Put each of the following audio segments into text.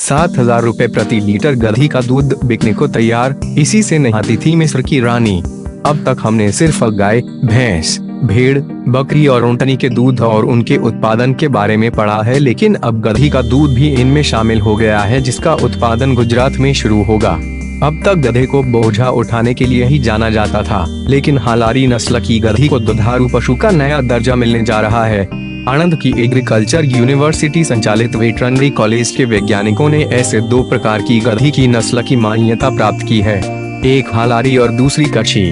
7,000 रुपए प्रति लीटर गधी का दूध बिकने को तैयार, इसी से नहाती थी मिस्र की रानी। अब तक हमने सिर्फ गाय, भैंस, भेड़, बकरी और ऊँटनी के दूध और उनके उत्पादन के बारे में पढ़ा है, लेकिन अब गधी का दूध भी इनमें शामिल हो गया है, जिसका उत्पादन गुजरात में शुरू होगा। अब तक गधे को बोझा उठाने के लिए ही जाना जाता था, लेकिन हालारी नस्ल की गधी को दुधारू पशु का नया दर्जा मिलने जा रहा है। आणंद की एग्रीकल्चर यूनिवर्सिटी संचालित वेटरनरी कॉलेज के वैज्ञानिकों ने ऐसे 2 प्रकार की गधी की नस्ल की मान्यता प्राप्त की है, एक हालारी और दूसरी कच्छी।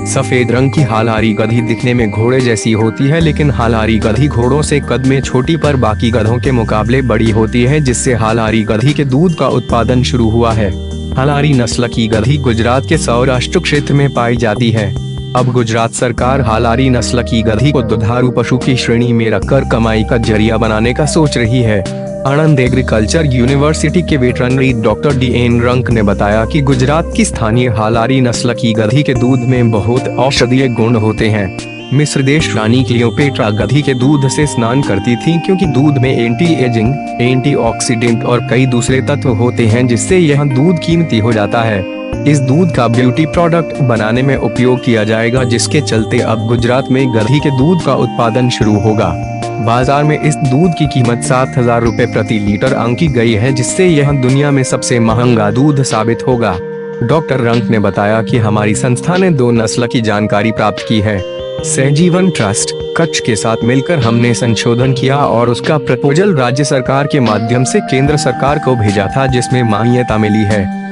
सफेद रंग की हालारी गधी दिखने में घोड़े जैसी होती है, लेकिन हालारी गधी घोड़ों से कद में छोटी पर बाकी गधों के मुकाबले बड़ी होती है, जिससे हालारी गधी के दूध का उत्पादन शुरू हुआ है। हालारी नस्ल की गधी गुजरात के सौराष्ट्र क्षेत्र में पाई जाती है। अब गुजरात सरकार हालारी नस्ल की गधी को दुधारू पशु की श्रेणी में रखकर कमाई का जरिया बनाने का सोच रही है। आणंद एग्रीकल्चर यूनिवर्सिटी के वेटरनरी डॉक्टर DN रंक ने बताया कि गुजरात की स्थानीय हालारी नस्ल की गधी के दूध में बहुत औषधीय गुण होते हैं। मिस्र देश रानी क्लियोपेट्रा गधी के दूध से स्नान करती थी, क्योंकि दूध में एंटी एजिंग, एंटीऑक्सीडेंट और कई दूसरे तत्व होते हैं, जिससे यह दूध कीमती हो जाता है। इस दूध का ब्यूटी प्रोडक्ट बनाने में उपयोग किया जाएगा, जिसके चलते अब गुजरात में गधी के दूध का उत्पादन शुरू होगा। बाजार में इस दूध की कीमत 7,000 रुपए प्रति लीटर आंकी गई है, जिससे यह दुनिया में सबसे महंगा दूध साबित होगा। डॉक्टर रंक ने बताया कि हमारी संस्था ने 2 नस्ल की जानकारी प्राप्त की है। सहजीवन ट्रस्ट कच्छ के साथ मिलकर हमने संशोधन किया और उसका प्रपोजल राज्य सरकार के माध्यम से केंद्र सरकार को भेजा था, जिसमें मान्यता मिली है।